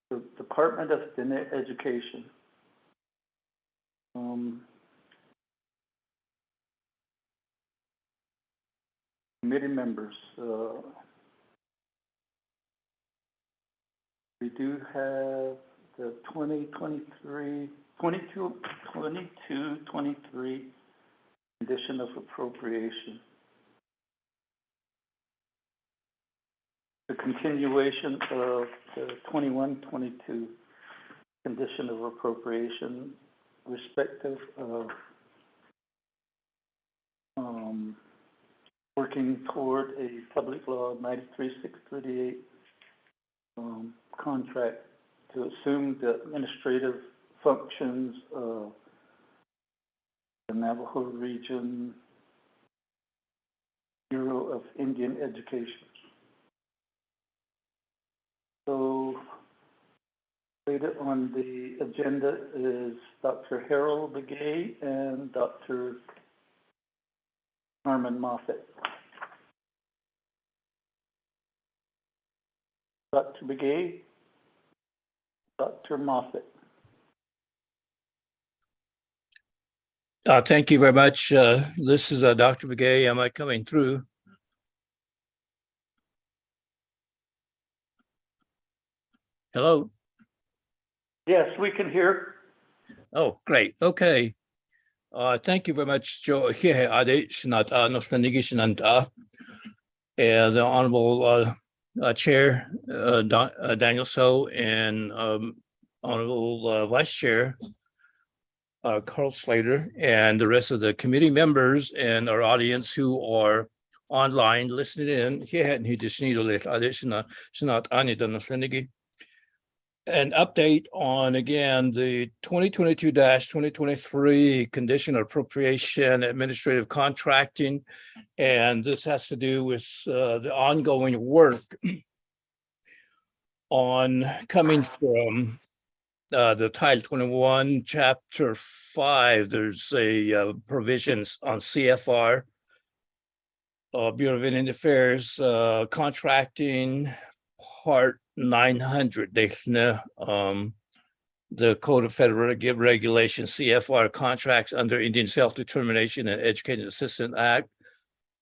the Department of Education. Committee members. We do have the 2023, 23 condition of appropriation. The continuation of the 21-22 condition of appropriation, respective of working toward a public law 93-638 contract to assume the administrative functions of the Navajo Region Bureau of Indian Education. So, later on the agenda is Dr. Harold Begay and Dr. Norman Moffett. Dr. Begay, Dr. Moffett. Thank you very much. This is Dr. Begay. Am I coming through? Hello? Yes, we can hear. Oh, great. Okay. Thank you very much, Joe. Here, and the Honorable Chair Daniel So and Honorable Vice Chair Carl Slater, and the rest of the committee members and our audience who are online listening in. An update on, again, the 2022-2023 condition of appropriation administrative contracting. And this has to do with the ongoing work on coming from the Title 21, Chapter 5. There's a provisions on CFR, Bureau of Indian Affairs, contracting Part 900, the Code of Federal Regulations, CFR, contracts under Indian Self-Determination and Educated Assistance Act.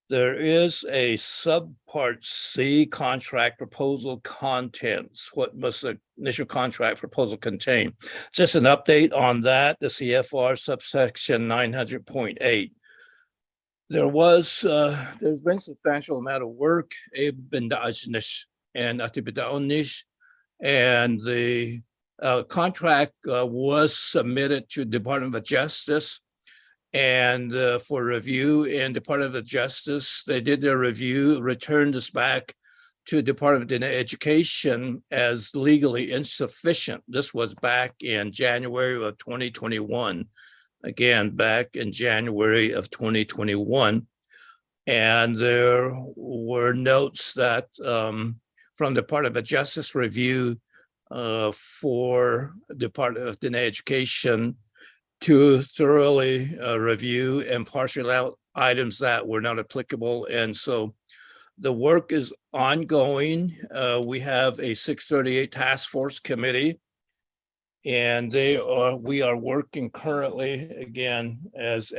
There is a subpart C, contract proposal contents. What must the initial contract proposal contain? Just an update on that, the CFR subsection 900.8. There's been substantial amount of work, and the contract was submitted to Department of Justice and for review. And Department of Justice, they did their review, returned this back to Department of Education as legally insufficient. This was back in January of 2021. Again, back in January of 2021. And there were notes that from the Department of Justice review for Department of Education to thoroughly review and parcel out items that were not applicable. And so the work is ongoing. We have a 638 task force committee, and we are working currently, again, as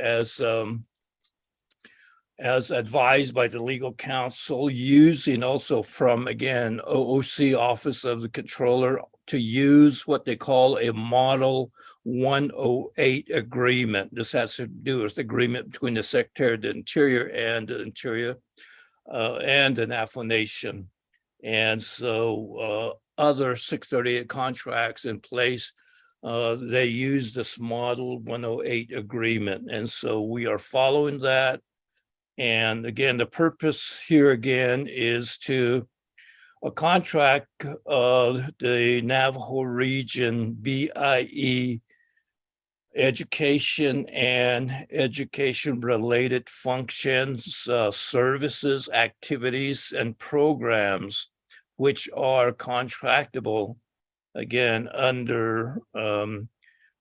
advised by the legal counsel, using also from, again, OOC, Office of the Controller, to use what they call a Model 108 agreement. This has to do with the agreement between the Secretary of the Interior and the Navajo Nation. And so other 638 contracts in place, they use this Model 108 agreement. And so we are following that. And again, the purpose here again is to contract the Navajo Region BIE education and education-related functions, services, activities, and programs, which are contractable, again, under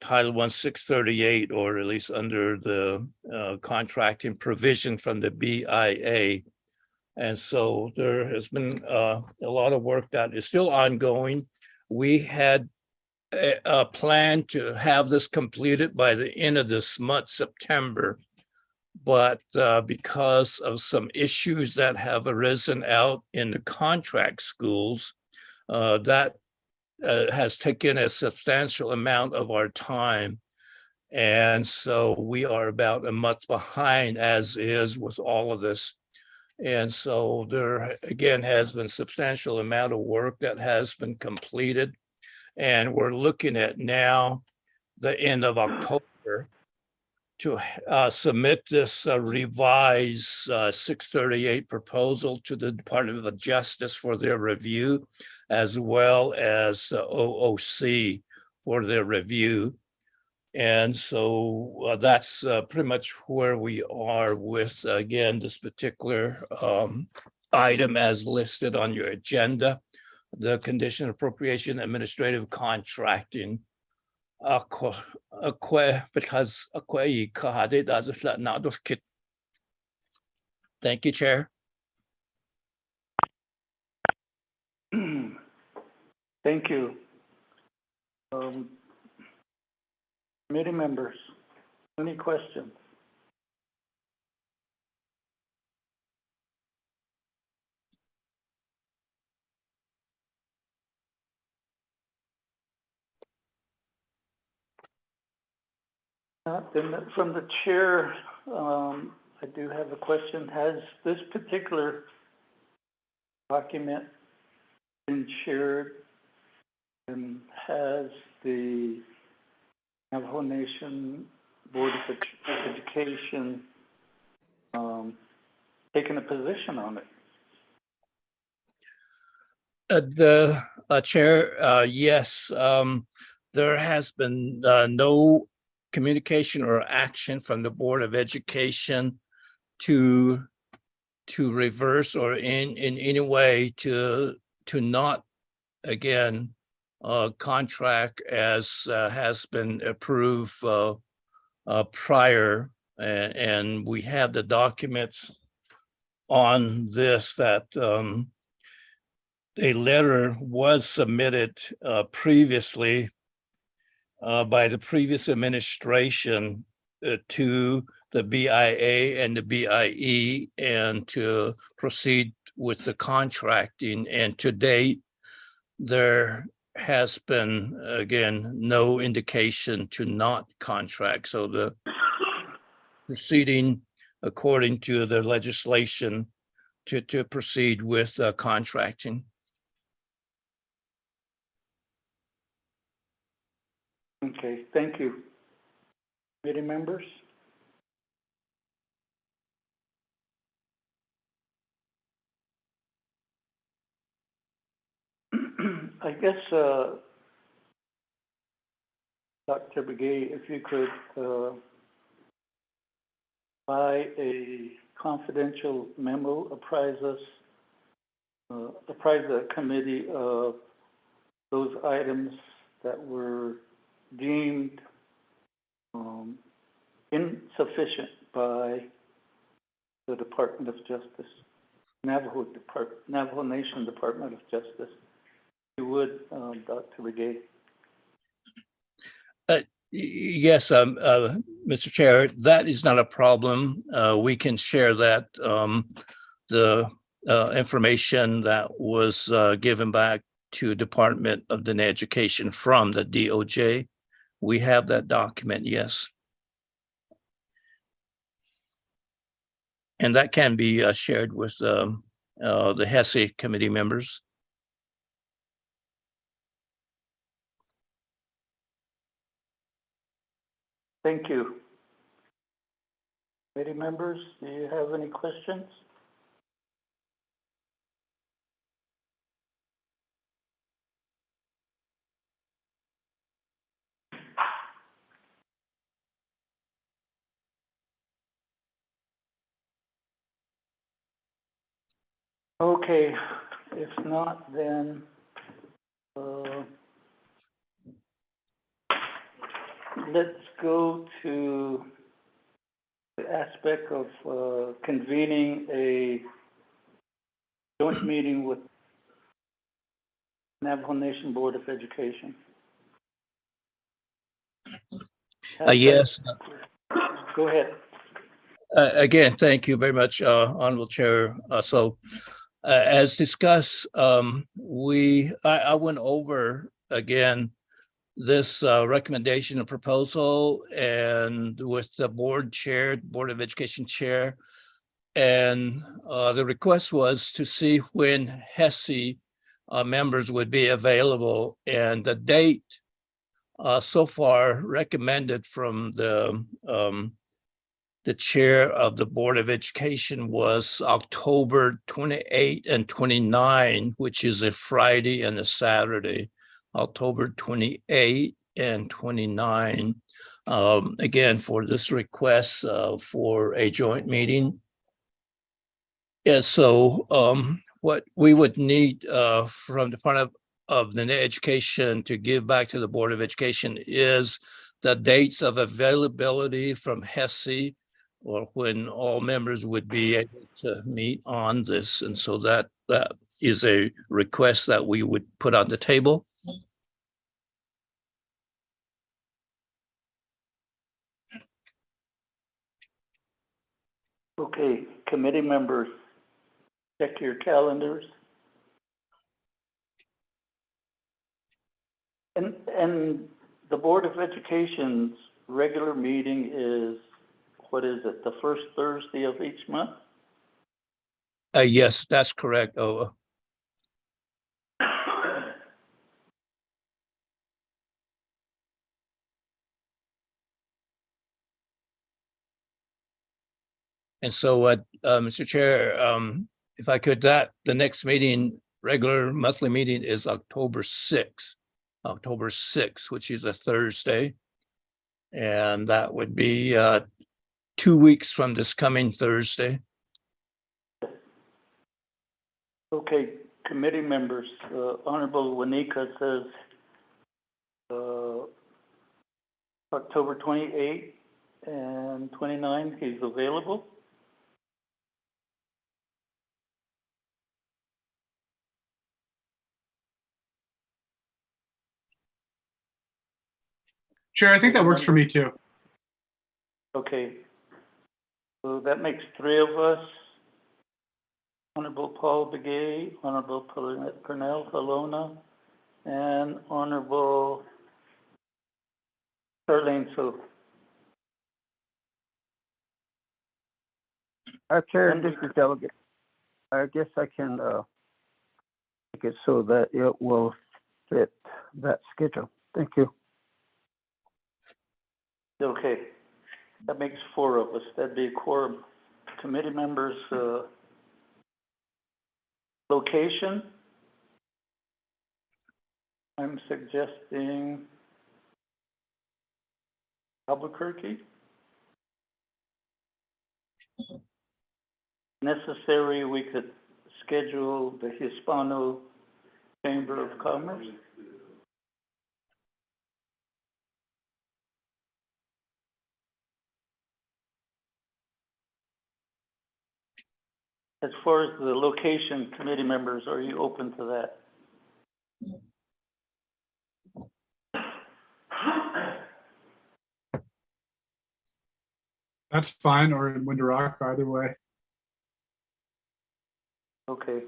Title 1638, or at least under the contracting provision from the BIA. And so there has been a lot of work that is still ongoing. We had a plan to have this completed by the end of this month, September. But because of some issues that have arisen out in the contract schools, that has taken a substantial amount of our time. And so we are about a month behind as is with all of this. And so there again has been substantial amount of work that has been completed. And we're looking at now the end of October to submit this revised 638 proposal to the Department of Justice for their review, as well as OOC for their review. And so that's pretty much where we are with, again, this particular item as listed on your agenda, the condition appropriation administrative contracting. Because thank you, Chair. Thank you. Committee members, any questions? Then from the chair, I do have a question. Has this particular document been shared, and has the Navajo Nation Board of Education taken a position on it? The chair, yes, there has been no communication or action from the Board of Education to reverse or in any way to not again contract as has been approved prior, and we have the documents on this that a letter was submitted previously by the previous administration to the BIA and the BIE and to proceed with the contracting. And to date, there has been, again, no indication to not contract. So the proceeding according to the legislation to proceed with contracting. Okay, thank you. Committee members? I guess, Dr. Begay, if you could by a confidential memo, apprise the committee of those items that were deemed insufficient by the Department of Justice, Navajo Nation Department of Justice. If you would, Dr. Begay. Yes, Mr. Chair, that is not a problem. We can share that, the information that was given back to Department of the Education from the DOJ. We have that document, yes. And that can be shared with the HESI committee members. Thank you. Committee members, do you have any questions? Okay, if not, then let's go to the aspect of convening a joint meeting with Navajo Nation Board of Education. Yes, Go ahead. again, thank you very much, Honorable Chair. As discussed, I went over again this recommendation and proposal, and with the board chair, Board of Education chair, and the request was to see when HESI members would be available, and the date so far recommended from the chair of the Board of Education was October 28 and 29, which is a Friday and a Saturday, October 28 and 29. Again, for this request for a joint meeting. Yeah, so what we would need from the Department of the Education to give back to the Board of Education is the dates of availability from HESI, or when all members would be able to meet on this. And so that is a request that we would put on the table. Okay, committee members, check your calendars. And the Board of Education's regular meeting is, what is it, the first Thursday of each month? Yes, that's correct. Oh, and so, Mr. Chair, if I could, the next meeting, regular monthly meeting is October 6th, which is a Thursday. And that would be 2 weeks from this coming Thursday. Okay, committee members, Honorable Wanika says October 28 and 29, he's available. Sure, I think that works for me too. Okay, so that makes 3 of us. Honorable Paul Begay, Honorable Pernell Halona, and Honorable Charlene Su. Chair, And- this is Delegate. I guess I can make it so that it will fit that schedule. Thank you. Okay, that makes 4 of us. That'd be a quorum. Committee members, location. I'm suggesting Albuquerque. Necessary, we could schedule the Hispano Chamber of Commerce. As far as the location, committee members, are you open to that? That's fine, or in Winter Rock, either way. Okay.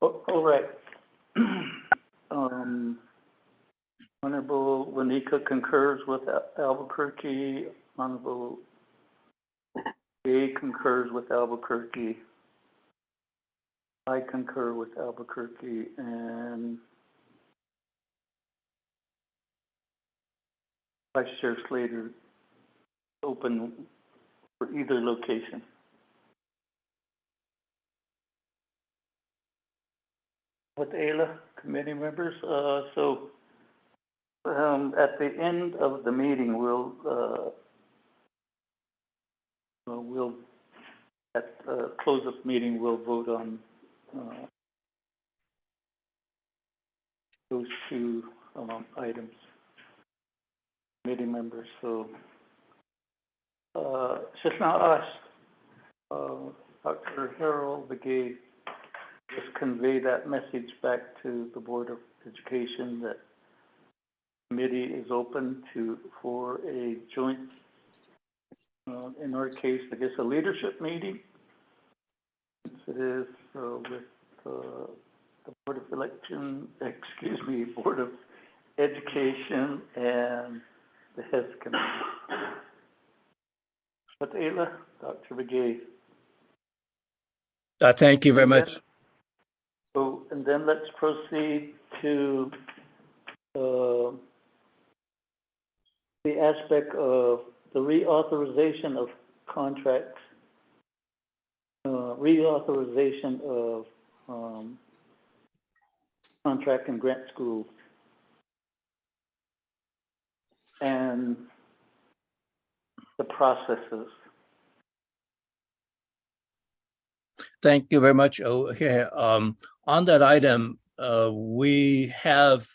All right. Honorable Wanika concurs with Albuquerque. Honorable Gay concurs with Albuquerque. I concur with Albuquerque, and Vice Chair Slater open for either location. With Ayla, committee members, at the end of the meeting, we'll at close of meeting, we'll vote on those 2 items. Committee members, so it's just now us. Dr. Harold Begay just convey that message back to the Board of Education that committee is open for a joint, in our case, I guess, a leadership meeting. Since it is with the Board of Board of Education and the HES committee. But Ayla, Dr. Begay. Thank you very much. So, and then let's proceed to the aspect of the reauthorization of contracts, reauthorization of contract and grant schools, and the processes. Thank you very much. Oh, okay. On that item, we have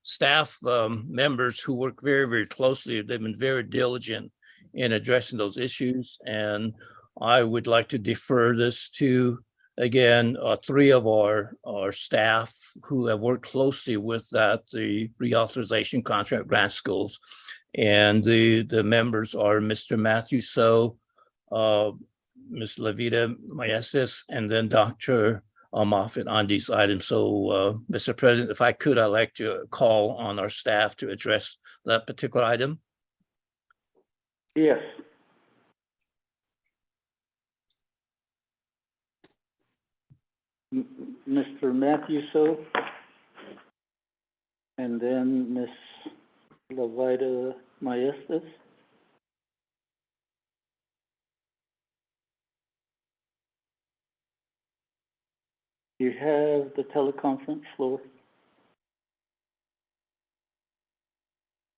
staff members who work very, very closely. They've been very diligent in addressing those issues, and I would like to defer this to, again, three of our staff who have worked closely with that, the reauthorization contract grant schools. And the members are Mr. Matthew So, Ms. Levita Maestas, and then Dr. Moffitt on these items. So, Mr. President, if I could, I'd like to call on our staff to address that particular item. Yes. Mr. Matthew So, and then Ms. Levita Maestas. You have the teleconference floor.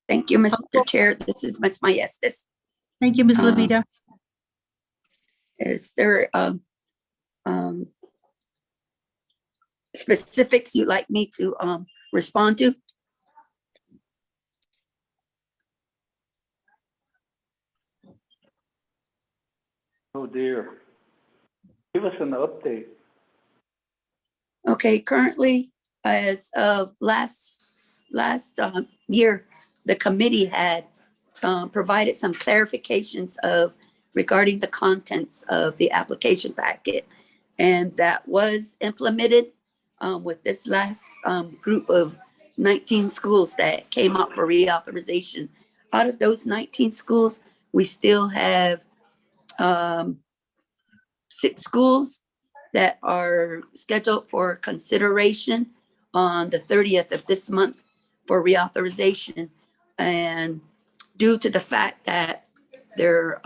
Thank you, Mr. Chair. This is Ms. Maestas. Thank you, Ms. Levita. Is there specifics you'd like me to respond to? Oh dear. Give us an update. Okay, currently, as of last year, the committee had provided some clarifications regarding the contents of the application packet. And that was implemented with this last group of 19 schools that came up for reauthorization. Out of those 19 schools, we still have 6 schools that are scheduled for consideration on the 30th of this month for reauthorization. And due to the fact that their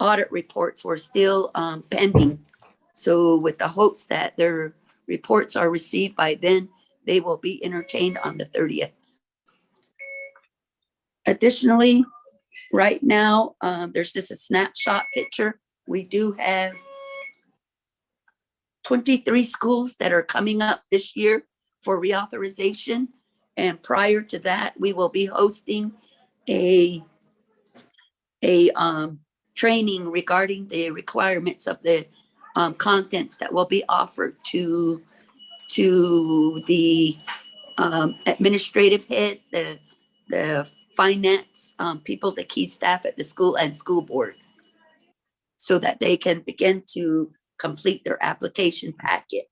audit reports were still pending, so with the hopes that their reports are received by then, they will be entertained on the 30th. Additionally, right now, there's just a snapshot picture. We do have 23 schools that are coming up this year for reauthorization. And prior to that, we will be hosting a training regarding the requirements of the contents that will be offered to the administrative head, the finance people, the key staff at the school and school board, so that they can begin to complete their application packet.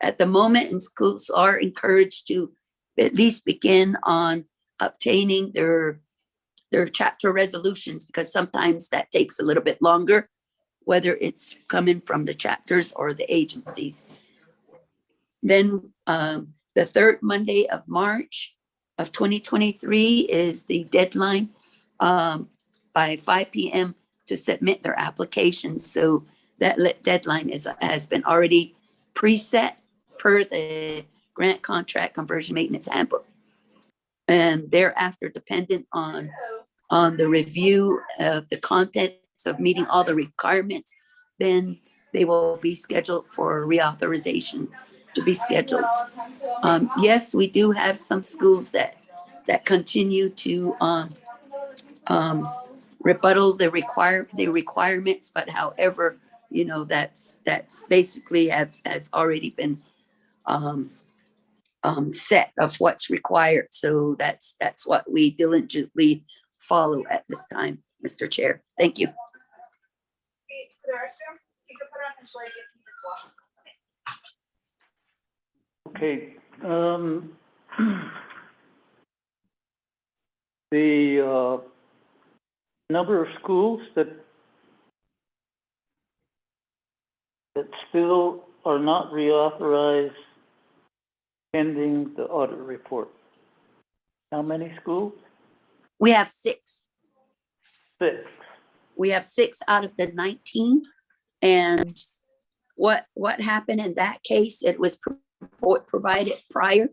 At the moment, and schools are encouraged to at least begin on obtaining their chapter resolutions, because sometimes that takes a little bit longer, whether it's coming from the chapters or the agencies. Then the third Monday of March of 2023 is the deadline by 5 p.m. to submit their applications. So that deadline has been already preset per the grant contract conversion maintenance handbook. And thereafter, dependent on the review of the contents of meeting all the requirements, then they will be scheduled for reauthorization to be scheduled. Yes, we do have some schools that continue to rebuttal the requirements, but however, you know, that's basically has already been set of what's required. So that's what we diligently follow at this time, Mr. Chair. Thank you. Okay, the number of schools that still are not reauthorized pending the audit report. How many schools? We have 6. 6. We have 6 out of the 19. And what happened in that case, it was provided prior,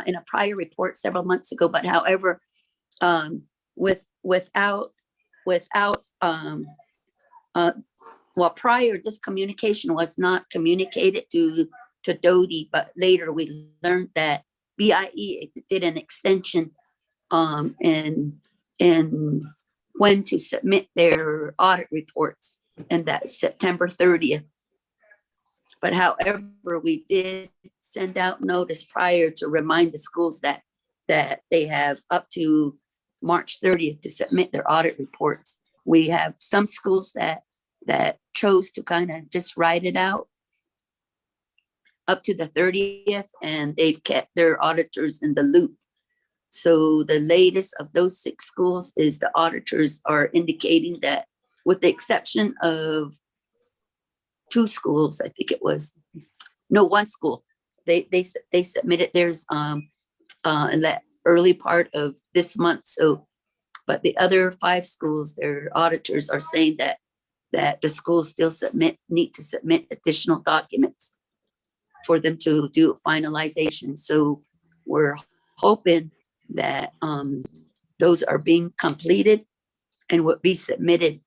in a prior report several months ago, but however, without, well, prior, this communication was not communicated to Doty, but later we learned that BIE did an extension, in when to submit their audit reports, and that's September 30th. But however, we did send out notice prior to remind the schools that they have up to March 30th to submit their audit reports. We have some schools that chose to kind of just ride it out up to the 30th, and they've kept their auditors in the loop. So the latest of those 6 schools is the auditors are indicating that, with the exception of 2 schools, I think it was, no, 1 school, they submitted theirs in that early part of this month. So, but the other 5 schools, their auditors are saying that the schools still need to submit additional documents for them to do finalization. So we're hoping that those are being completed and would be submitted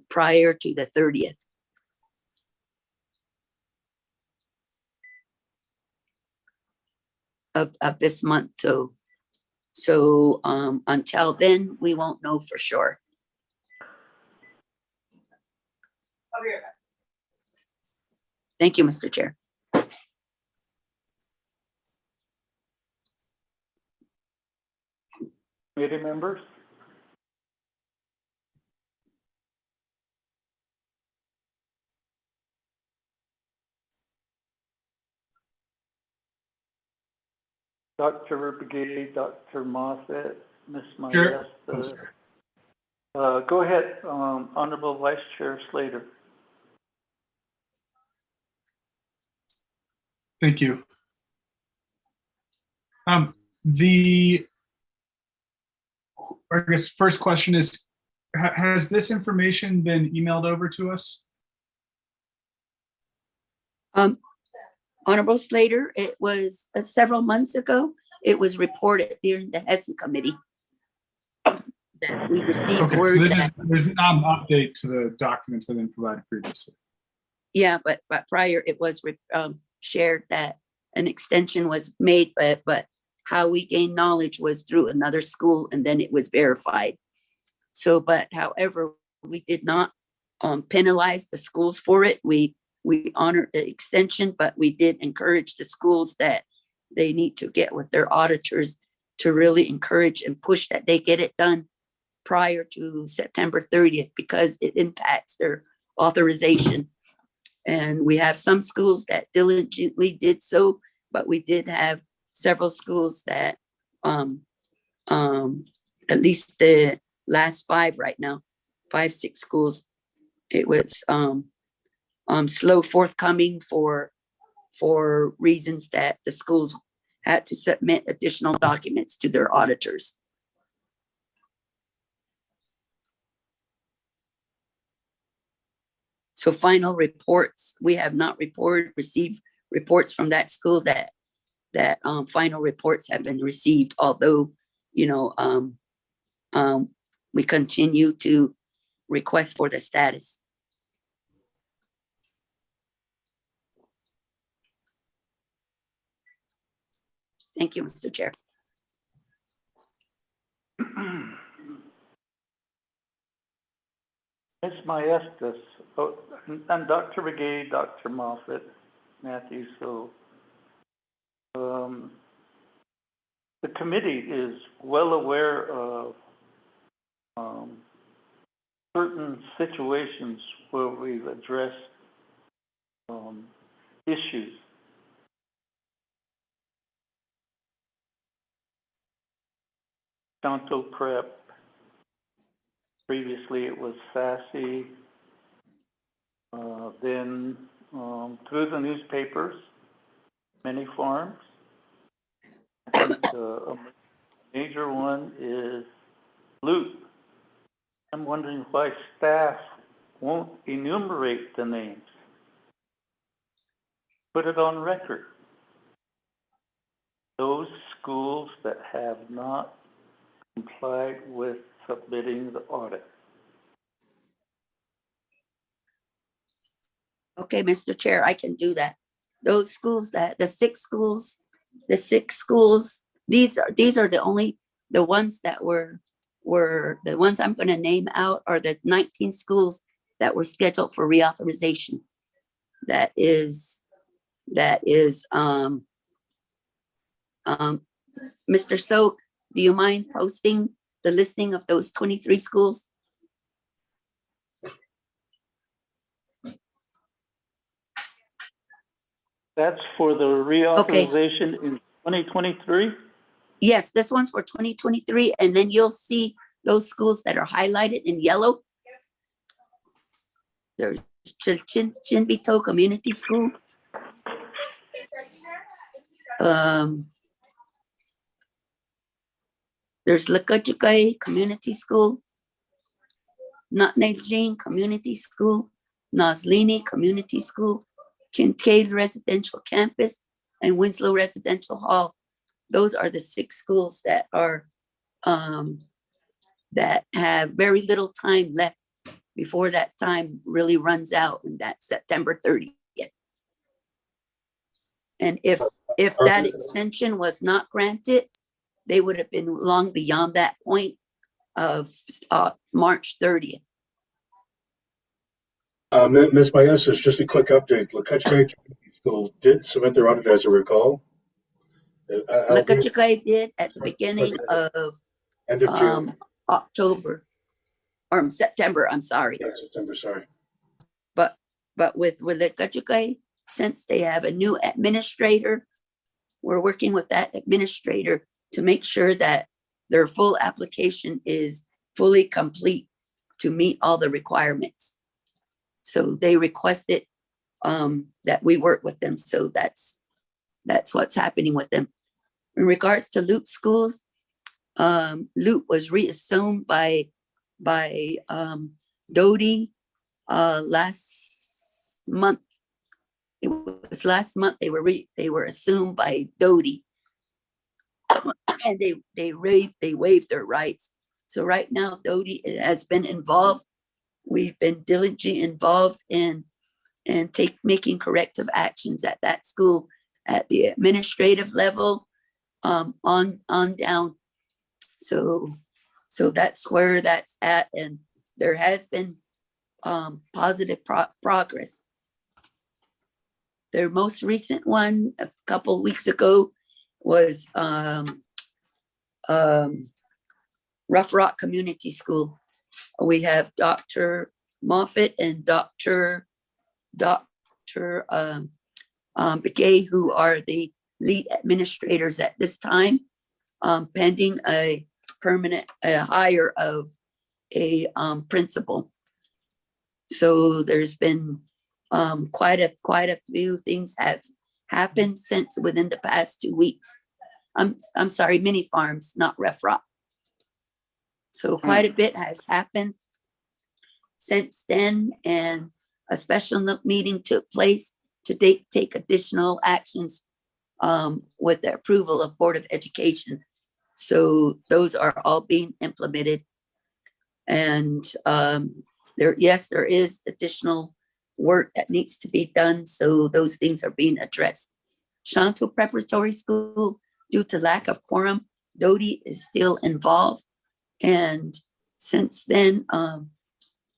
prior to the 30th. Of this month. So until then, we won't know for sure. Thank you, Mr. Chair. Committee members? Dr. Begay, Dr. Moffett, Ms. Sure. Maesta. Go ahead, Honorable Vice Chair Slater. Thank you. I guess first question is, has this information been emailed over to us? Honorable Slater, it was several months ago. It was reported during the HESI committee that we received Okay, so word that, there's not an update to the documents that have been provided previously. yeah, but prior it was shared that an extension was made, but how we gained knowledge was through another school, and then it was verified. So, but however, we did not penalize the schools for it. We honored the extension, but we did encourage the schools that they need to get with their auditors to really encourage and push that they get it done prior to September 30th, because it impacts their authorization. And we have some schools that diligently did so, but we did have several schools that at least the last 5 right now, 5, 6 schools, it was slow forthcoming for reasons that the schools had to submit additional documents to their auditors. So final reports, we have not received reports from that school that final reports have been received, although, you know, we continue to request for the status. Thank you, Mr. Chair. Ms. Maestas, oh, and Dr. Begay, Dr. Moffett, Matthew, so, the committee is well aware of, certain situations where we've addressed, issues. Tonto Prep, previously it was Sassy, then, through the newspapers, many farms. I think, a major one is Loop. I'm wondering why staff won't enumerate the names. Put it on record. Those schools that have not complied with submitting the audit. Okay, Mr. Chair, I can do that. Those schools the six schools, these are the ones that were the ones I'm gonna name out are the 19 schools that were scheduled for reauthorization. That is, Mr. Soak, do you mind posting the listing of those 23 schools? That's for the reauthorization in 2023? Yes, this one's for 2023, and then you'll see those schools that are highlighted in yellow. There's Chinbito Community School. There's Lakajigay Community School, Natnejing Community School, Nazlini Community School, Kincaid Residential Campus, and Winslow Residential Hall. Those are the six schools that are that have very little time left before that time really runs out, and that's September 30th. And if that extension was not granted, they would have been long beyond that point of March 30th. Ms. Maestas, just a quick update. Lakachigay Community School did submit their audit, as I recall. Lakachigay did at the beginning of End of June. October or September, I'm sorry. Yeah, September, sorry. But with Lakachigay, since they have a new administrator, we're working with that administrator to make sure that their full application is fully complete to meet all the requirements. So they requested that we work with them. So that's what's happening with them. In regards to Loop schools, Loop was reassumed by Doty last month. It was last month they were assumed by Doty, and they waived their rights. So right now Doty has been involved. We've been diligently involved in making corrective actions at that school at the administrative level, on down. So that's where that's at, and there has been positive progress. Their most recent one a couple weeks ago was Rough Rock Community School. We have Dr. Moffett and Dr. Begay, who are the lead administrators at this time, pending a permanent hire of a principal. So there's been quite a few things have happened since within the past 2 weeks. I'm sorry, mini farms, not Rough Rock. So quite a bit has happened since then, and a special meeting took place to take additional actions with the approval of Board of Education. So those are all being implemented. And there is additional work that needs to be done. So those things are being addressed. Shanto Preparatory School, due to lack of quorum, Doty is still involved. And since then,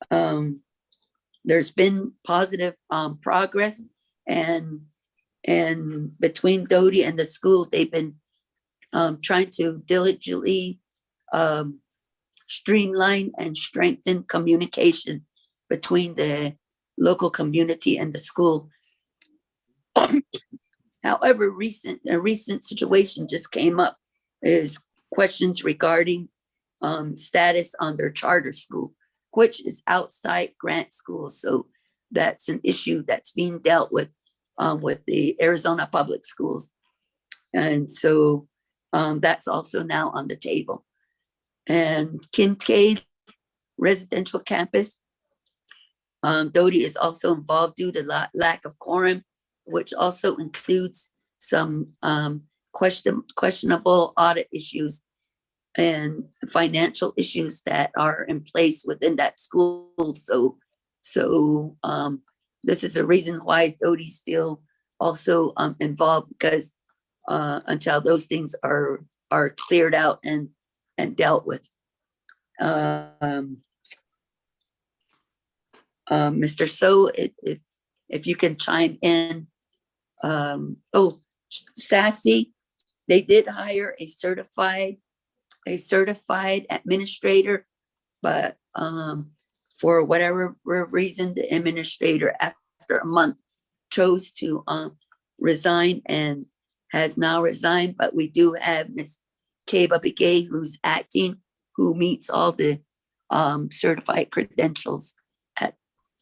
There's been positive progress, and between Doty and the school, they've been trying to diligently streamline and strengthen communication between the local community and the school. However, a recent situation just came up, is questions regarding status on their charter school, which is outside grant schools. So that's an issue that's being dealt with the Arizona Public Schools. And so that's also now on the table. And Kincaid Residential Campus, Doty is also involved due to lack of quorum, which also includes some questionable audit issues and financial issues that are in place within that school. So this is a reason why Doty's still also involved, because until those things are cleared out and dealt with. Mr. So, if you can chime in. Sassy, they did hire a certified administrator, but for whatever reason, the administrator after a month chose to resign and has now resigned. But we do have Miss Kaba Begay, who's acting, who meets all the certified credentials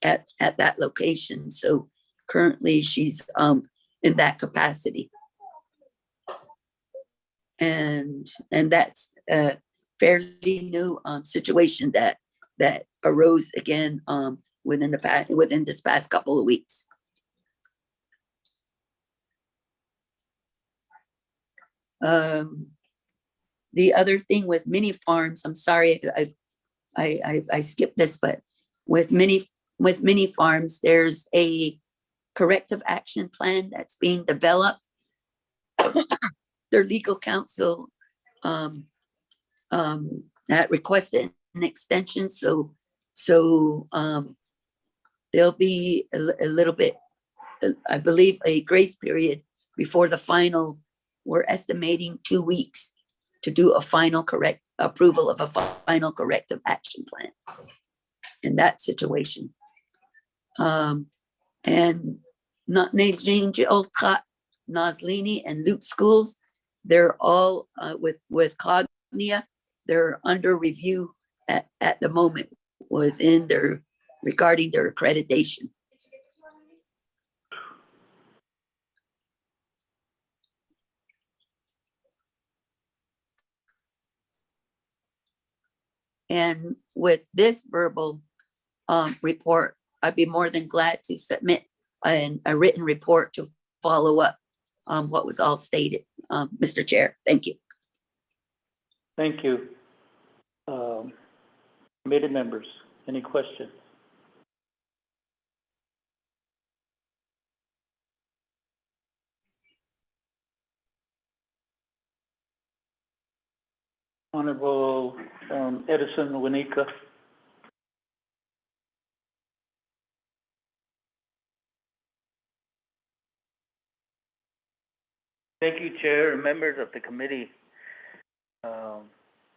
at that location. So currently she's in that capacity. And that's a fairly new situation that arose again within this past couple of weeks. The other thing with mini farms, I'm sorry I skipped this, but with mini farms, there's a corrective action plan that's being developed. Their legal counsel that requested an extension, so there'll be a little bit, I believe, a grace period before the final. We're estimating 2 weeks to do a final approval of a final corrective action plan in that situation. And not Noslini and Loop schools, they're all with Cognia, they're under review at the moment regarding their accreditation. And with this verbal report, I'd be more than glad to submit a written report to follow up what was all stated. Mr. Chair, thank you. Thank you. Committee members, any questions? Honorable Edison Winika. Thank you, Chair and members of the committee.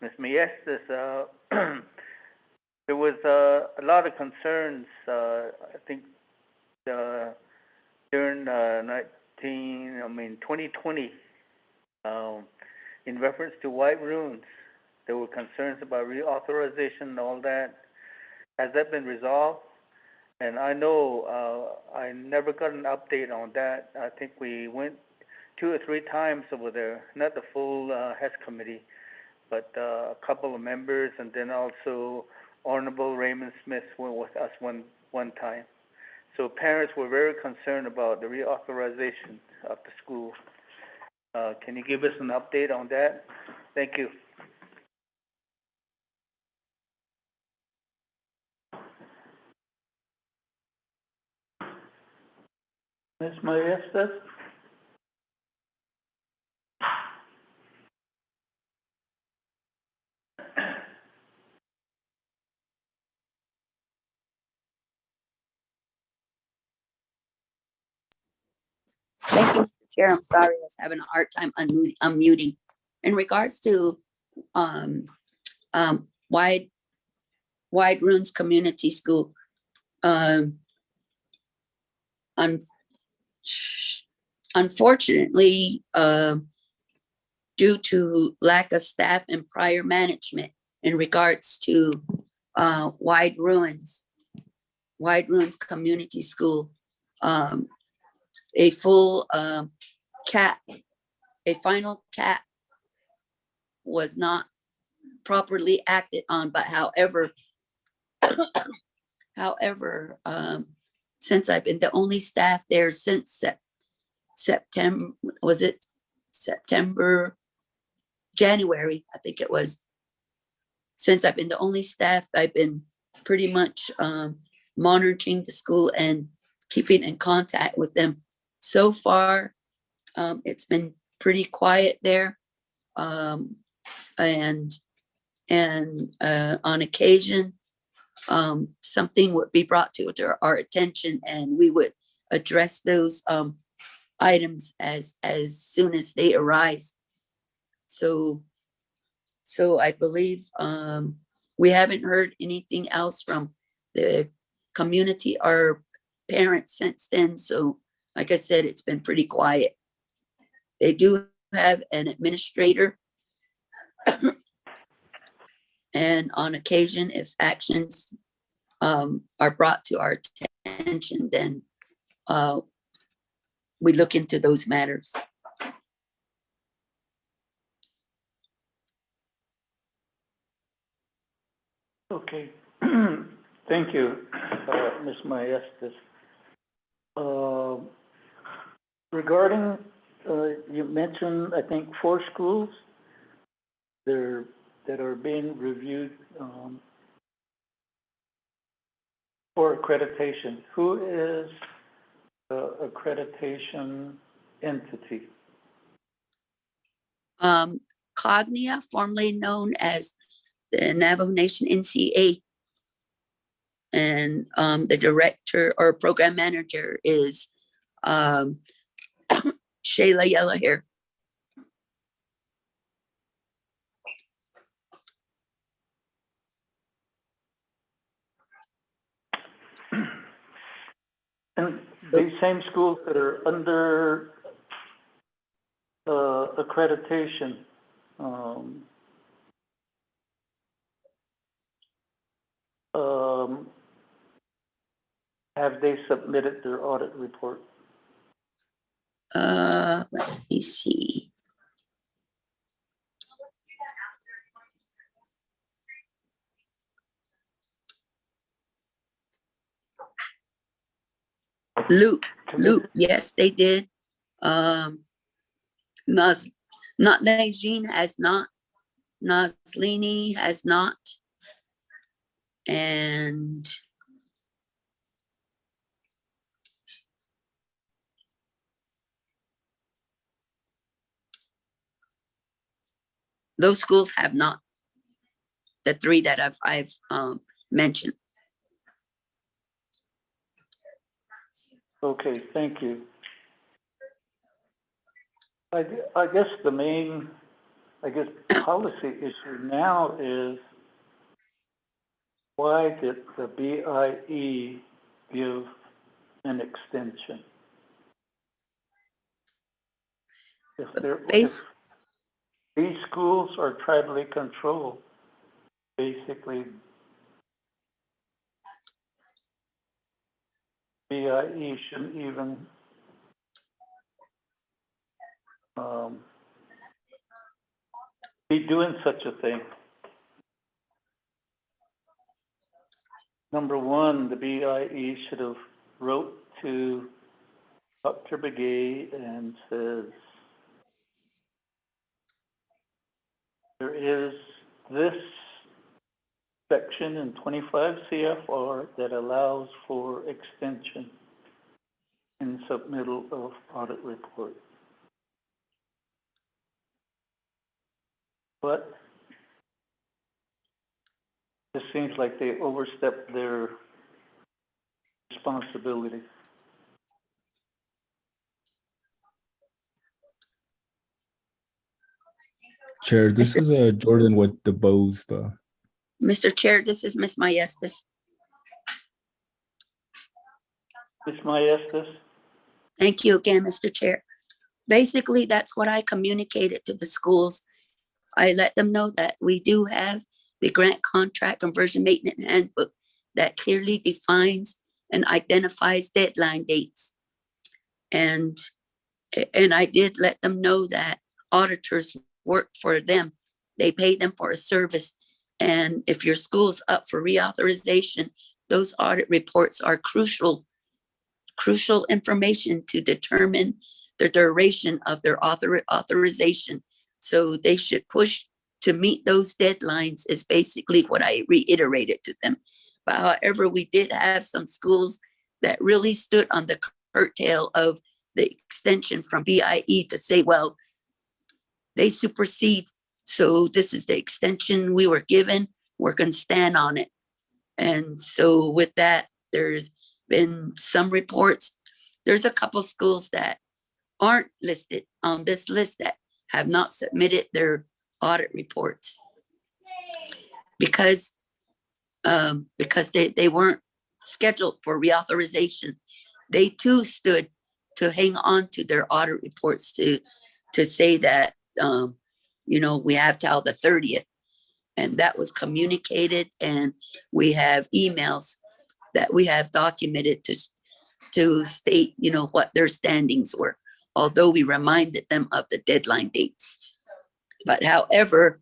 Ms. Maestas, there was a lot of concerns, I think, during 2020, in reference to white runes. There were concerns about reauthorization and all that. Has that been resolved? And I know I never got an update on that. I think we went 2 or 3 times over there, not the full HES committee, but a couple of members, and then also Honorable Raymond Smith went with us one time. So parents were very concerned about the reauthorization of the school. Can you give us an update on that? Thank you. Ms. Maestas? Thank you, Mr. Chair. I'm sorry, I was having a hard time unmuting. In regards to um, Wide Ruins Community School, un- unfortunately, due to lack of staff and prior management in regards to Wide Ruins Community School, a full cap, a final cap was not properly acted on, but however, since I've been the only staff there since September, was it September, January, I think it was. Since I've been the only staff, I've been pretty much monitoring the school and keeping in contact with them. So far, it's been pretty quiet there. And on occasion, something would be brought to our attention, and we would address those items as soon as they arise. So I believe we haven't heard anything else from the community or parents since then. So like I said, it's been pretty quiet. They do have an administrator. And on occasion, if actions are brought to our attention, then we look into those matters. Okay, thank you, Ms. Maestas. Regarding, you mentioned, I think, 4 schools there that are being reviewed for accreditation. Who is the accreditation entity? Cognia, formerly known as the Navajo Nation NCA, and the director or program manager is Shayla Yellowhair. And these same schools that are under accreditation, have they submitted their audit report? Let me see. Luke, yes, they did. Najin has not. Naslini has not. And those schools have not. The 3 that I've mentioned. Okay, thank you. I guess the main, policy issue now is why did the BIE give an extension? If these schools are tribally controlled, basically BIE shouldn't even be doing such a thing. Number one, the BIE should have wrote to Dr. Begay and says, there is this section in 25 CFR that allows for extension in submittal of audit report. But it seems like they overstepped their responsibility. Chair, this is Jordan with the Bows, but Mr. Chair, this is Ms. Maestas. Ms. Maestas? Thank you again, Mr. Chair. Basically, that's what I communicated to the schools. I let them know that we do have the grant contract conversion maintenance handbook that clearly defines and identifies deadline dates. And I did let them know that auditors work for them. They pay them for a service. And if your school's up for reauthorization, those audit reports are crucial information to determine the duration of their authorization. So they should push to meet those deadlines is basically what I reiterated to them. But however, we did have some schools that really stood on the curtail of the extension from BIE to say, well, they supersede. So this is the extension we were given. We're going to stand on it. And so with that, there's been some reports. There's a couple schools that aren't listed on this list that have not submitted their audit reports because they weren't scheduled for reauthorization. They too stood to hang on to their audit reports to say that, we have till the 30th. And that was communicated, and we have emails that we have documented to state, what their standings were, although we reminded them of the deadline dates. But however,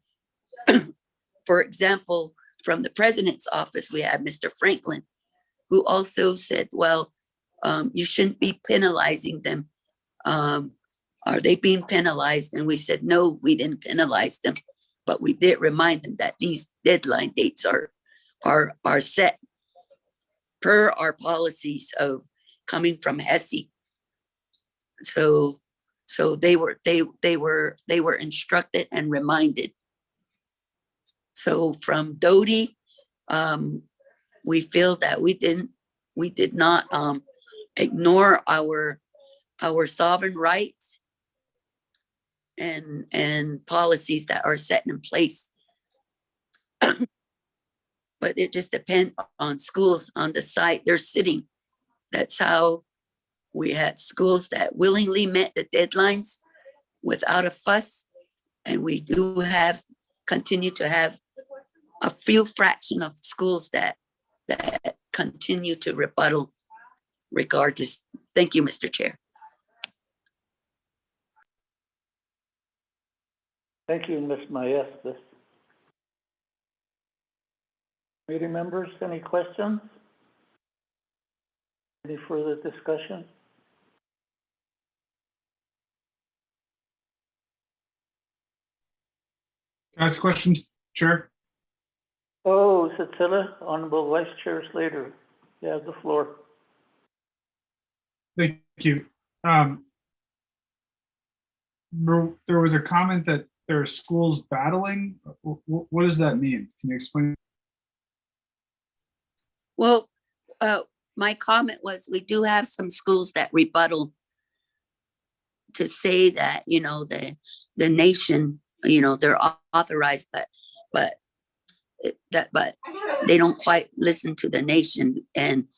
for example, from the president's office, we have Mr. Franklin, who also said, well, you shouldn't be penalizing them. Are they being penalized? And we said, no, we didn't penalize them, but we did remind them that these deadline dates are set per our policies of coming from HESI. So they were instructed and reminded. So from Doty, we feel that we did not ignore our sovereign rights and policies that are set in place. But it just depends on schools on the site they're sitting. That's how we had schools that willingly met the deadlines without a fuss. And we do continue to have a few fraction of schools that continue to rebuttal regardless. Thank you, Mr. Chair. Thank you, Ms. Maestas. Committee members, any questions? Any further discussion? Can I ask questions, Chair? Oh, is it Tele? Honorable Vice Chair Slater, you have the floor. Thank you. There was a comment that there are schools battling. What does that mean? Can you explain? Well, my comment was we do have some schools that rebuttal to say that, the nation, they're authorized, but they don't quite listen to the nation and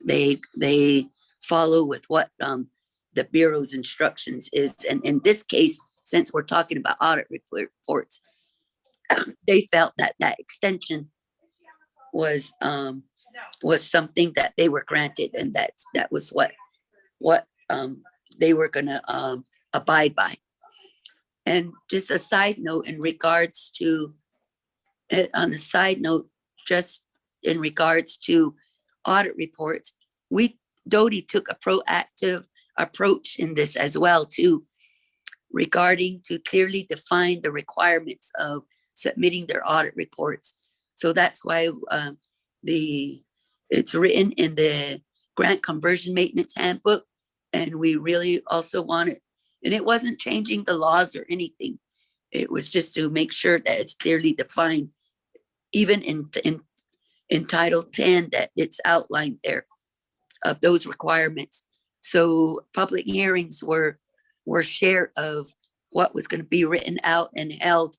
they follow with what the Bureau's instructions is. And in this case, since we're talking about audit reports, they felt that extension was something that they were granted, and that was what they were gonna abide by. And just a side note in regards to, just in regards to audit reports, Doty took a proactive approach in this as well too, regarding to clearly define the requirements of submitting their audit reports. So that's why it's written in the grant conversion maintenance handbook, and we really also wanted, and it wasn't changing the laws or anything. It was just to make sure that it's clearly defined, even in Title 10, that it's outlined there of those requirements. So public hearings were shared of what was going to be written out and held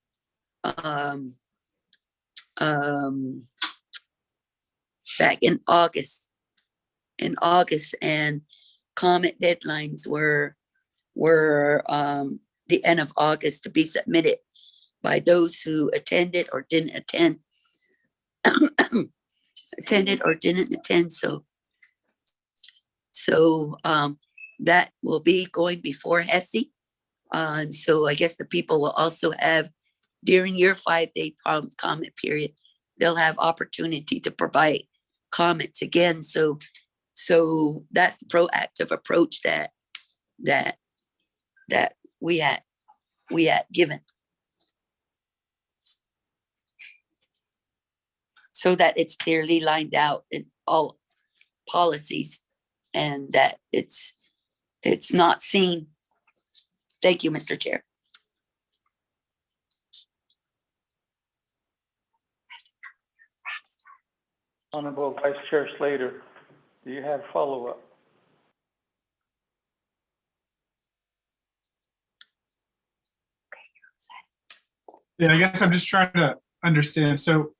back in August. And comment deadlines were the end of August to be submitted by those who attended or didn't attend. So that will be going before HESI. And so I guess the people will also have, during your 5-day comment period, they'll have opportunity to provide comments again. So that's the proactive approach that we had given, so that it's clearly lined out in all policies and that it's not seen. Thank you, Mr. Chair. Honorable Vice Chair Slater, do you have follow-up? Yeah, I guess I'm just trying to understand. So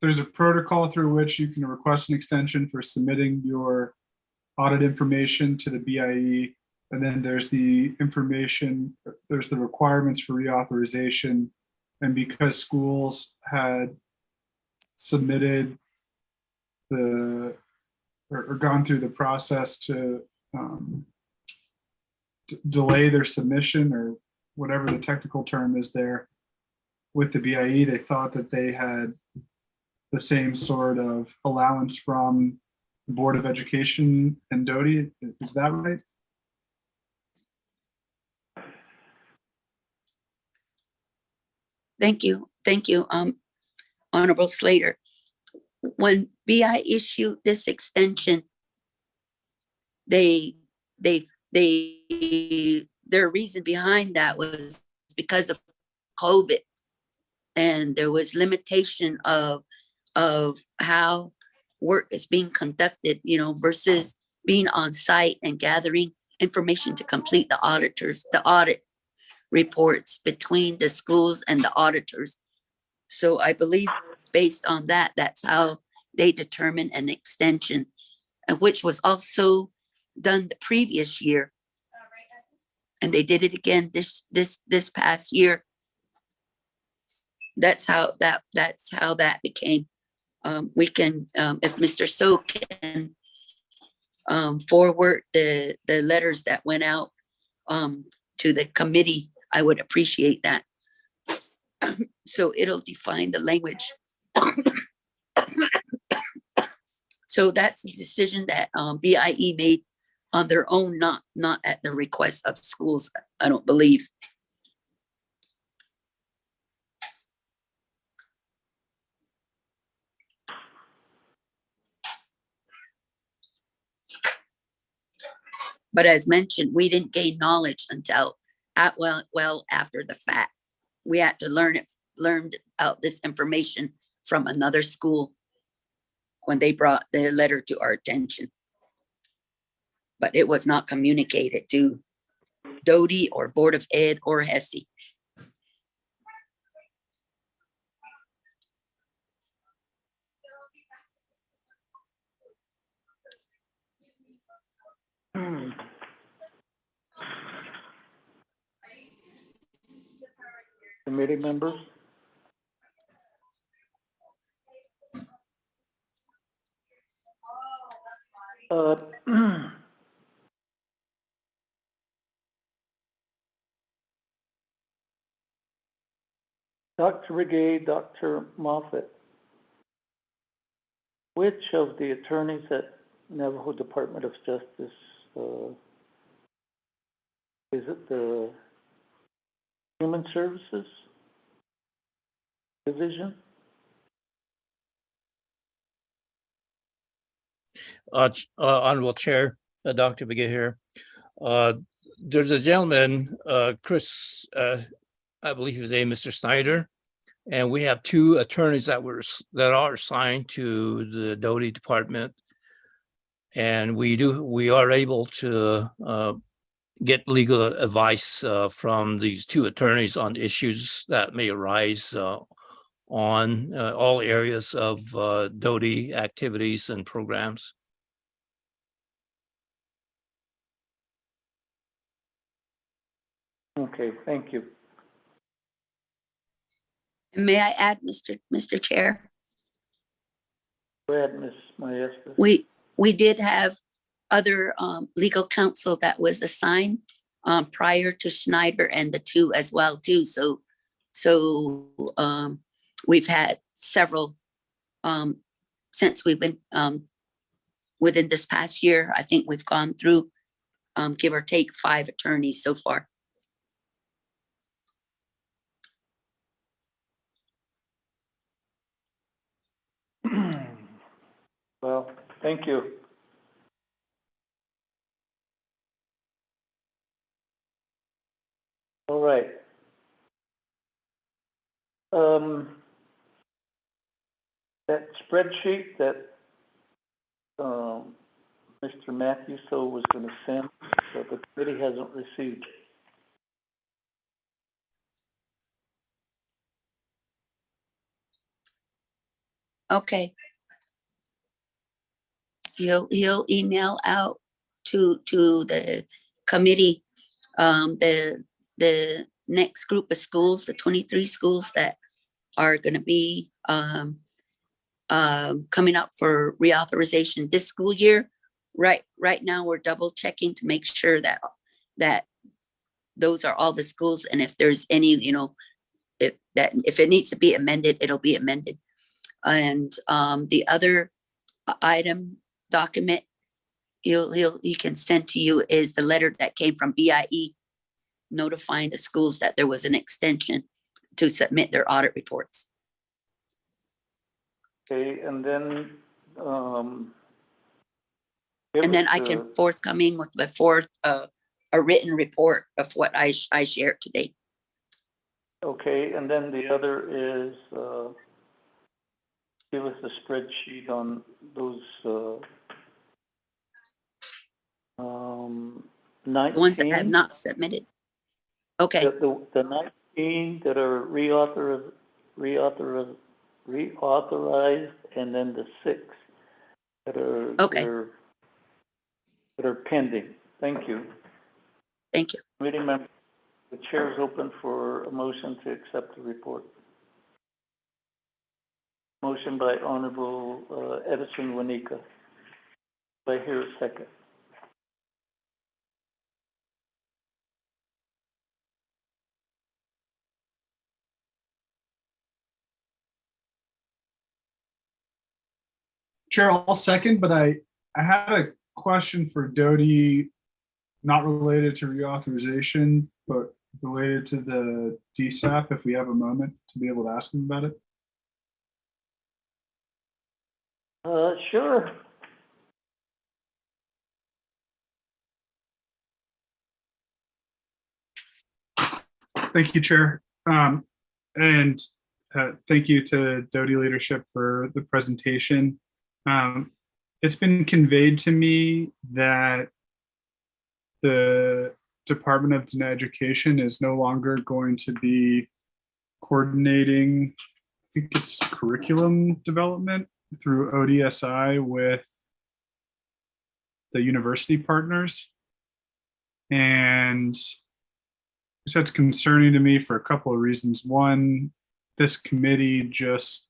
there's a protocol through which you can request an extension for submitting your audit information to the BIE. And then there's the information, there's the requirements for reauthorization. And because schools had submitted or gone through the process to delay their submission, or whatever the technical term is there, with the BIE, they thought that they had the same sort of allowance from the Board of Education and Doty. Is that right? Thank you, Honorable Slater. When BI issued this extension, their reason behind that was because of COVID, and there was limitation of how work is being conducted, versus being on site and gathering information to complete the audit reports between the schools and the auditors. So I believe based on that, that's how they determined an extension, which was also done the previous year. And they did it again this past year. That's how that became. We can, if Mr. So can forward the letters that went out to the committee, I would appreciate that. So it'll define the language. So that's a decision that BIE made on their own, not at the request of schools, I don't believe. But as mentioned, we didn't gain knowledge until well after the fact. We had to learn out this information from another school when they brought the letter to our attention. But it was not communicated to Doty or Board of Ed or HESI. Committee members? Dr. Regay, Dr. Moffett, which of the attorneys at Navajo Department of Justice, is it the Human Services Division? Honorable Chair, Dr. Begay here. There's a gentleman, Chris, I believe his name is Mr. Snyder, and we have two attorneys that are assigned to the Doty Department, and we are able to get legal advice from these two attorneys on issues that may arise on all areas of DOTI activities and programs. Okay, thank you. May I add, Mr. Chair? Go ahead, Ms. Maestra. We did have other legal counsel that was assigned prior to Schneider and the two as well too. So we've had several since we've been within this past year. I think we've gone through give or take 5 attorneys so far. Well, thank you. All right. That spreadsheet that Mr. Matthews was going to send, but the committee hasn't received. Okay. He'll email out to the committee the next group of schools, the 23 schools that are going to be coming up for reauthorization this school year. Right now, we're double checking to make sure that those are all the schools, and if there's any, if it needs to be amended, it'll be amended. And the other item document he can send to you is the letter that came from BIE notifying the schools that there was an extension to submit their audit reports. Okay, and then I can forthcoming with a written report of what I shared today. Okay, and then the other is give us a spreadsheet on those 19. The ones that have not submitted. Okay. The 19 that are reauthorized, and then the 6 that are that are pending. Thank you. Thank you. Committee member, the chair is open for a motion to accept the report. Motion by Honorable Edison Wanika. Do I hear a second? Chair, I'll second, but I had a question for Dodie, not related to reauthorization, but related to the DSAP, if we have a moment to be able to ask him about it. Sure. Thank you, Chair. And thank you to Dodie leadership for the presentation. It's been conveyed to me that the Department of Education is no longer going to be coordinating, I think it's curriculum development through ODSI with the university partners. And that's concerning to me for a couple of reasons. One, this committee just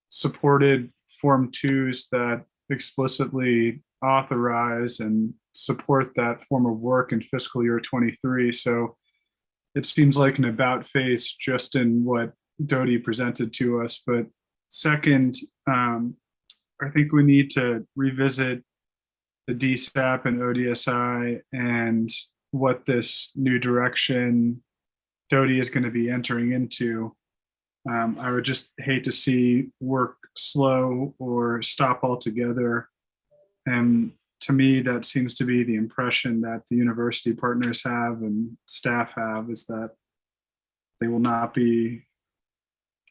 supported Form 2s that explicitly authorize and support that form of work in fiscal year 23. So it seems like an about face just in what Dodie presented to us. But second, I think we need to revisit the DSAP and ODSI and what this new direction Dodie is going to be entering into. I would just hate to see work slow or stop altogether. And to me, that seems to be the impression that the university partners have and staff have, is that they will not be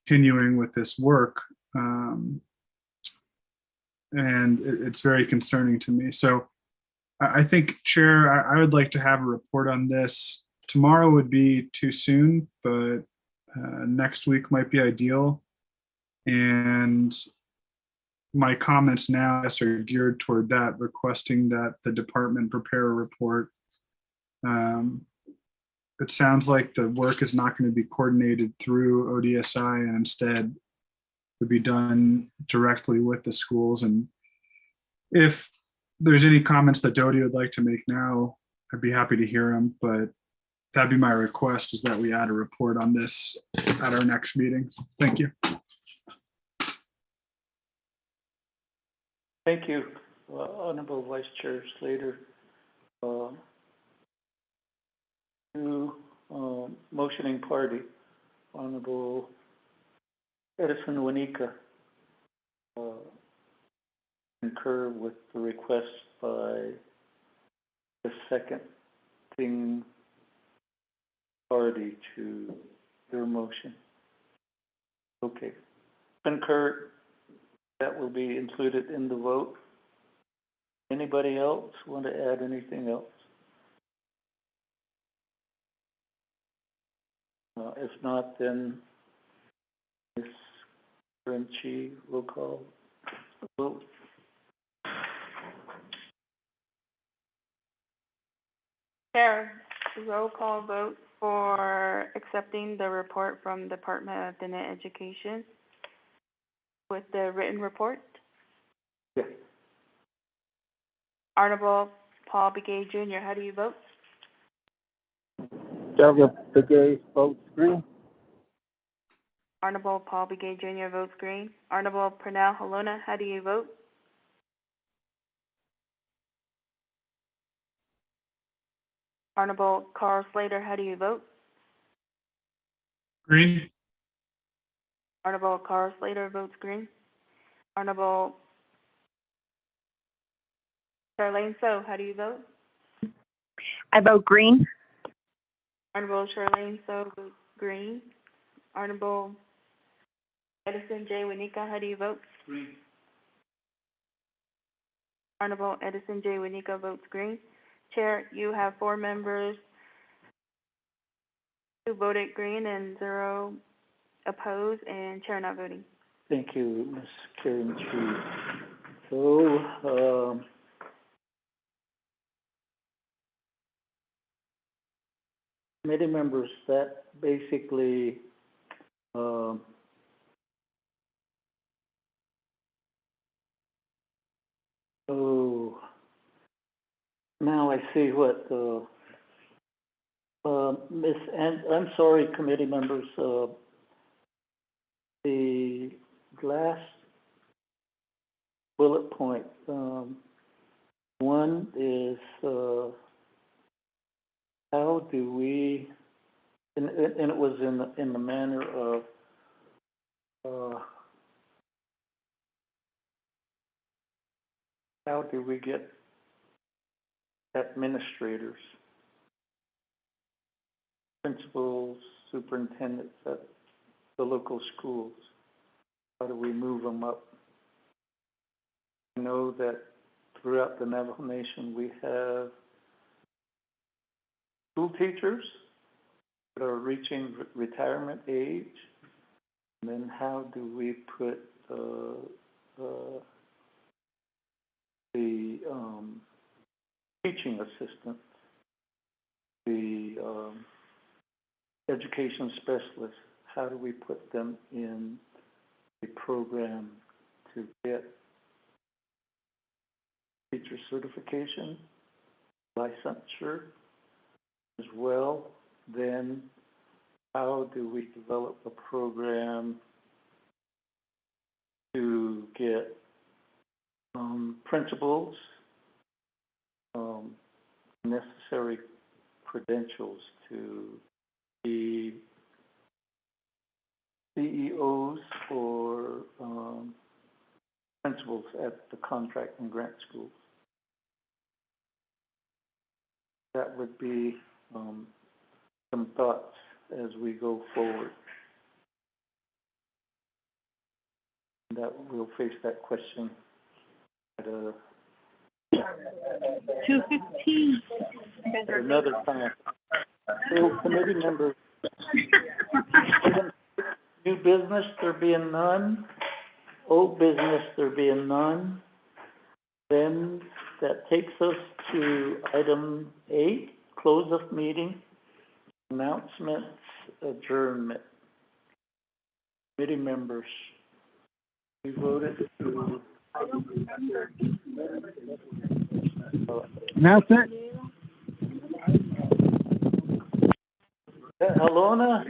continuing with this work. And it's very concerning to me. So I think, Chair, I would like to have a report on this. Tomorrow would be too soon, but next week might be ideal. And my comments now are geared toward that, requesting that the department prepare a report. It sounds like the work is not going to be coordinated through ODSI and instead would be done directly with the schools. And if there's any comments that Dodie would like to make now, I'd be happy to hear them, but that'd be my request, is that we add a report on this at our next meeting. Thank you. Thank you, Honorable Vice Chair Slater. To motioning party, Honorable Edison Wanika, concur with the request by the second thing party to your motion. Okay. Concur, that will be included in the vote. Anybody else want to add anything else? If not, then Ms. Frenchie will call the vote. Chair, roll call vote for accepting the report from Department of Diné Education with the written report. Yes. Honorable Paul Begay Jr., how do you vote? Douglas Begay votes green. Honorable Paul Begay Jr. votes green. Honorable Pernell Halona, how do you vote? Honorable Carl Slater, how do you vote? Green. Honorable Carl Slater votes green. Honorable Charlene So, how do you vote? I vote green. Honorable Charlene So votes green. Honorable Edison J. Wanika, how do you vote? Green. Honorable Edison J. Wanika votes green. Chair, you have 4 members who voted green and 0 opposed, and Chair not voting. Thank you, Ms. Karen Chi. So, committee members, that basically, oh, now I see what, Ms. and I'm sorry, committee members, the last bullet point, one is, how do we, and it was in the manner of, how do we get administrators, principals, superintendents at the local schools? How do we move them up? I know that throughout the Navajo Nation we have school teachers that are reaching retirement age. And then how do we put the teaching assistants, the education specialists, how do we put them in a program to get teacher certification, licensure as well? Then how do we develop a program to get principals necessary credentials to be CEOs or principals at the contract and grant schools? That would be some thoughts as we go forward. That we'll face that question at a 2:15. Another time. So committee members, item new business, there being none. Old business, there being none. Then that takes us to item 8, close of meeting, announcements, adjournment. Committee members, we voted to, Announcement? Helona?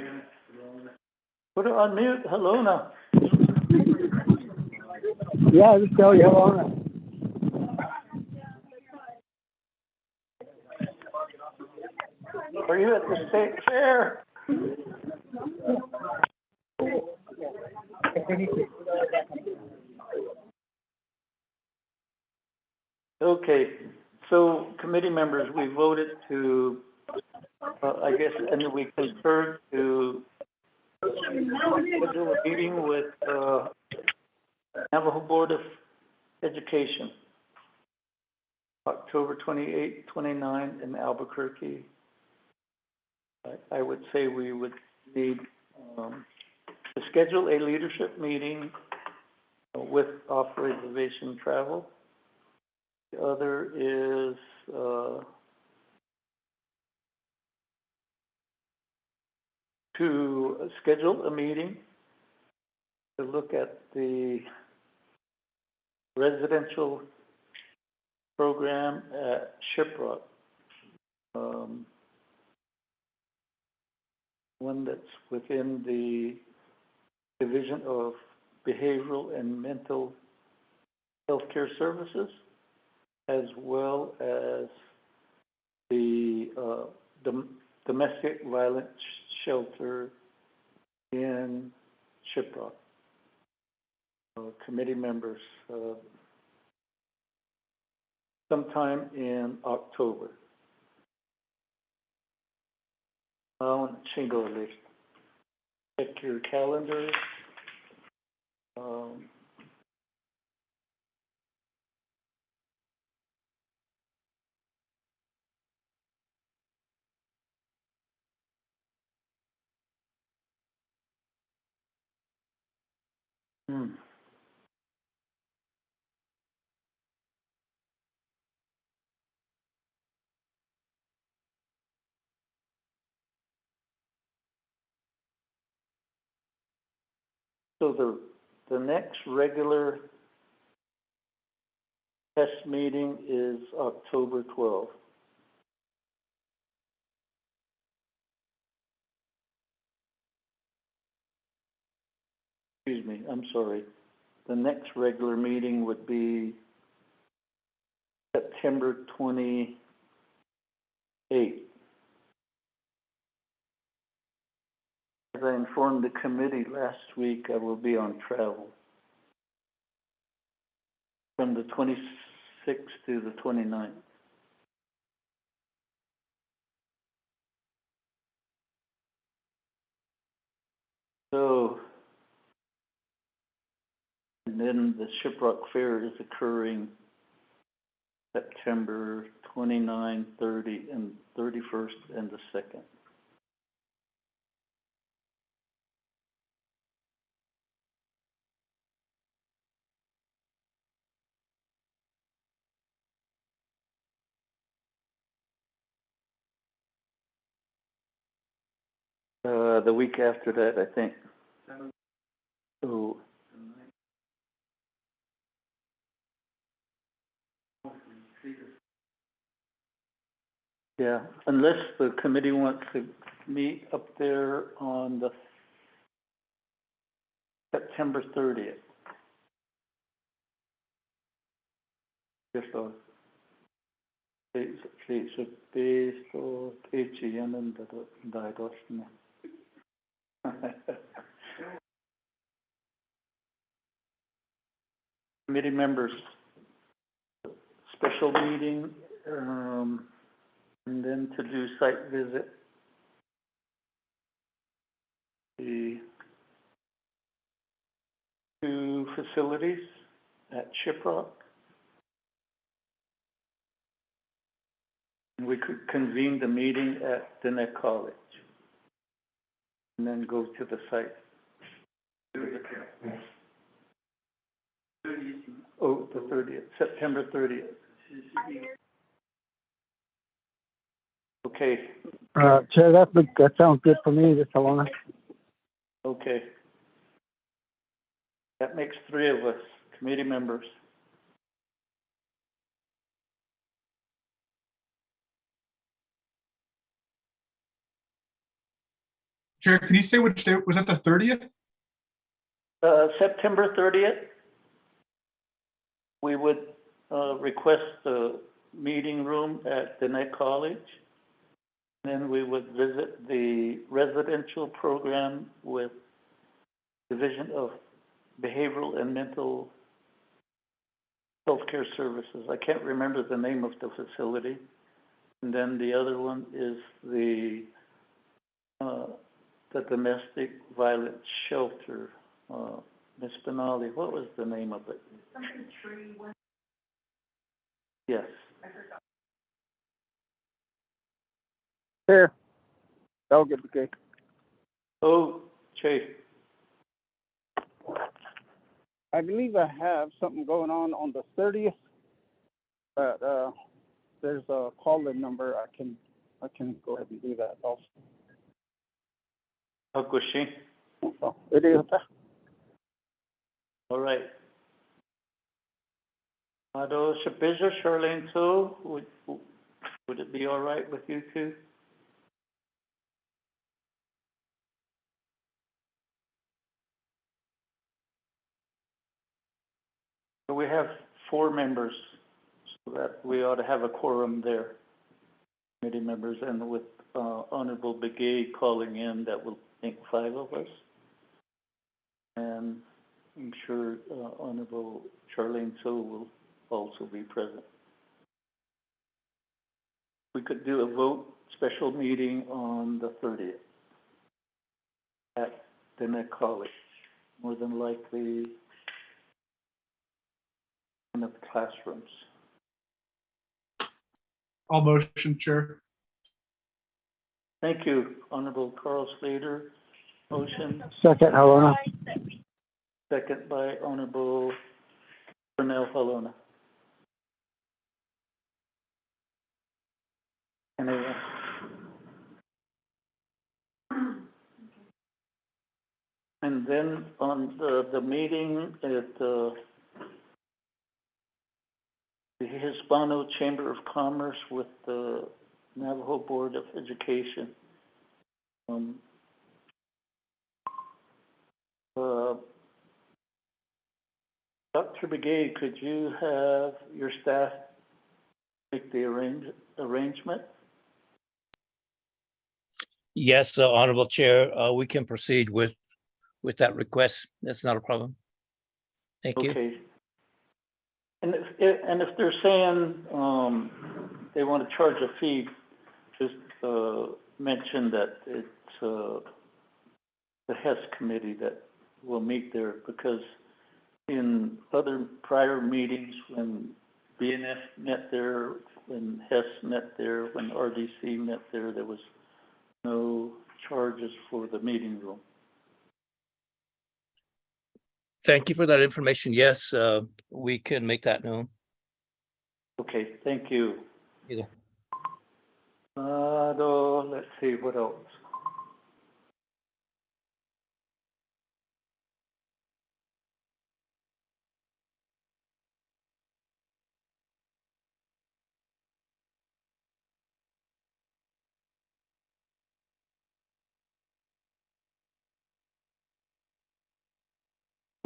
Put it on mute, Helona. Yeah, just tell you hello. Are you at the state fair? Okay, so committee members, we voted to, I guess, and we concurred to schedule a meeting with, Navajo Board of Education, October 28, 29 in Albuquerque. I would say we would need, to schedule a leadership meeting with off-reservation travel. The other is, to schedule a meeting to look at the residential program at Shiprock. One that's within the Division of Behavioral and Mental Healthcare Services, as well as the domestic violence shelter in Shiprock. Committee members, sometime in October. Chingo list. Check your calendars. So the next regular test meeting is October 12th. Excuse me, I'm sorry. The next regular meeting would be September 28th. As I informed the committee last week, I will be on travel from the 26th to the 29th. So, and then the Shiprock Fair is occurring September 29, 30, and 31st, and the 2nd. The week after that, I think. So, yeah, unless the committee wants to meet up there on the September 30th. Just a, committee members, special meeting, and then to do site visit. The two facilities at Shiprock. And we could convene the meeting at Diné College. And then go to the site. Oh, the 30th, September 30th. Okay, Chair, that sounds good for me, Mr. Alona. okay. That makes 3 of us, committee members. Chair, can you say which day? Was that the 30th? September 30th, we would request the meeting room at Diné College. Then we would visit the residential program with Division of Behavioral and Mental Healthcare Services. I can't remember the name of the facility. And then the other one is the domestic violence shelter. Ms. Benali, what was the name of it? Something tree. Yes. Chair, that'll get okay. Oh, Jay. I believe I have something going on the 30th, but there's a call-in number. I can go ahead and do that also. Hakushi. So it is. All right. Ado Shapiza, Charlene, so would it be all right with you two? So we have 4 members, so that we ought to have a quorum there, committee members, and with Honorable Begay calling in, that will make 5 of us. And I'm sure Honorable Charlene So will also be present. We could do a vote special meeting on the 30th at Diné College, more than likely in the classrooms. All motion, Chair. Thank you, Honorable Carl Slater. Motion, Second, Alona. second by Honorable Cornell Halona. Anyone? And then on the meeting at the Hispano Chamber of Commerce with the Navajo Board of Education. Dr. Begay, could you have your staff make the arrangement? Yes, Honorable Chair, we can proceed with that request. That's not a problem. Thank you. Okay. And if they're saying they want to charge a fee, just mention that it's the HES committee that will meet there, because in other prior meetings, when BNF met there, when HES met there, when RDC met there, there was no charges for the meeting room. Thank you for that information. Yes, we can make that known. Okay, thank you. Yeah. Let's see, what else?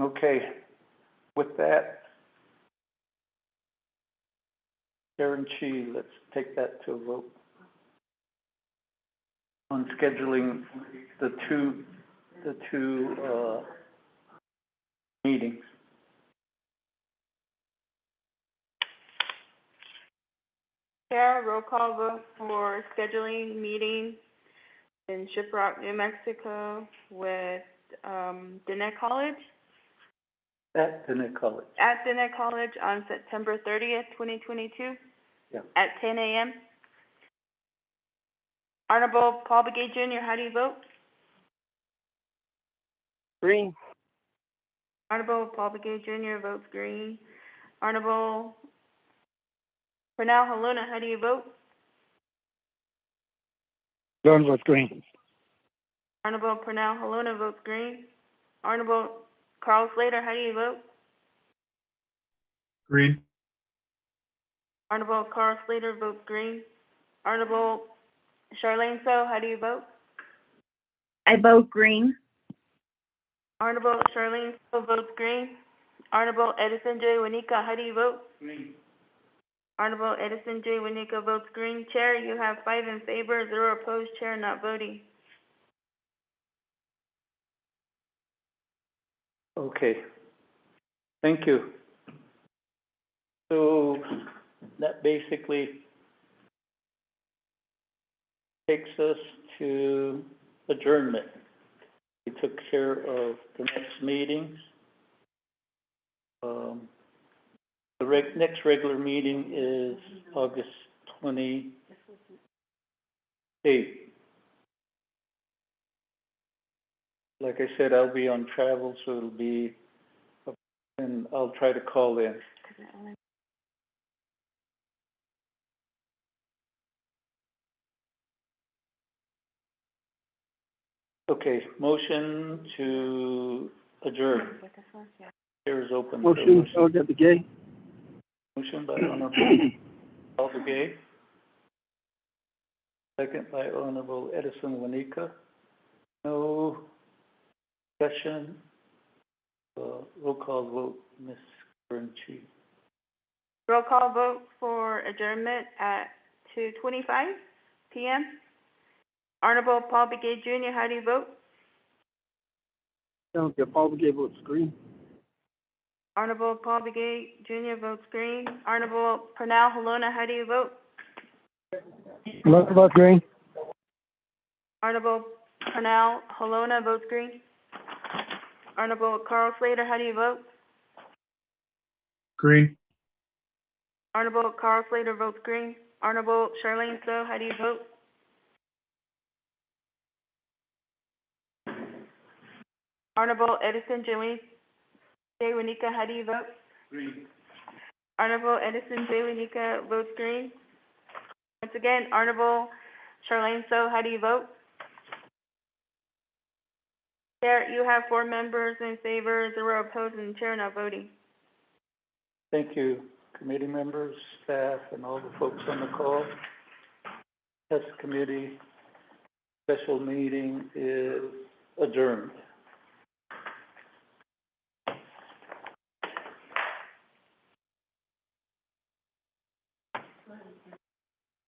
Okay, with that, Karen Chi, let's take that to a vote on scheduling the two meetings. Chair, roll call vote for scheduling meetings in Shiprock, New Mexico with Diné College. At Diné College. At Diné College on September 30th, 2022. Yeah. At 10 a.m. Honorable Paul Begay Jr., how do you vote? Green. Honorable Paul Begay Jr. votes green. Honorable Pernell Haluna, how do you vote? Jordan votes green. Honorable Pernell Haluna votes green. Honorable Carl Slater, how do you vote? Green. Honorable Carl Slater votes green. Honorable Charlene So, how do you vote? I vote green. Honorable Charlene So votes green. Honorable Edison J. Wanika, how do you vote? Green. Honorable Edison J. Wanika votes green. Chair, you have 5 in favor, 0 opposed, chair not voting. Okay. Thank you. So that basically takes us to adjournment. We took care of the next meetings. The next regular meeting is August 28th. Like I said, I'll be on travel, so it'll be, and I'll try to call in. Okay, motion to adjourn. Chair is open. for Motion, Elder Begay. Motion by Honorable Paul Begay. Second by Honorable Edison Wanika. No discussion. Roll call vote, Ms. Curran-Chi. Roll call vote for adjournment at 2:25 p.m. Honorable Paul Begay Jr., how do you vote? Elder Paul Begay votes green. Honorable Paul Begay Jr. votes green. Honorable Pernell Haluna, how do you vote? Elder votes green. Honorable Pernell Haluna votes green. Honorable Carl Slater, how do you vote? Green. Honorable Carl Slater votes green. Honorable Charlene So, how do you vote? Honorable Edison J. Wanika, how do you vote? Green. Honorable Edison J. Wanika votes green. Once again, Honorable Charlene So, how do you vote? Chair, you have 4 members in favor, 0 opposed, and chair not voting. Thank you, committee members, staff, and all the folks on the call. Test committee special meeting is adjourned.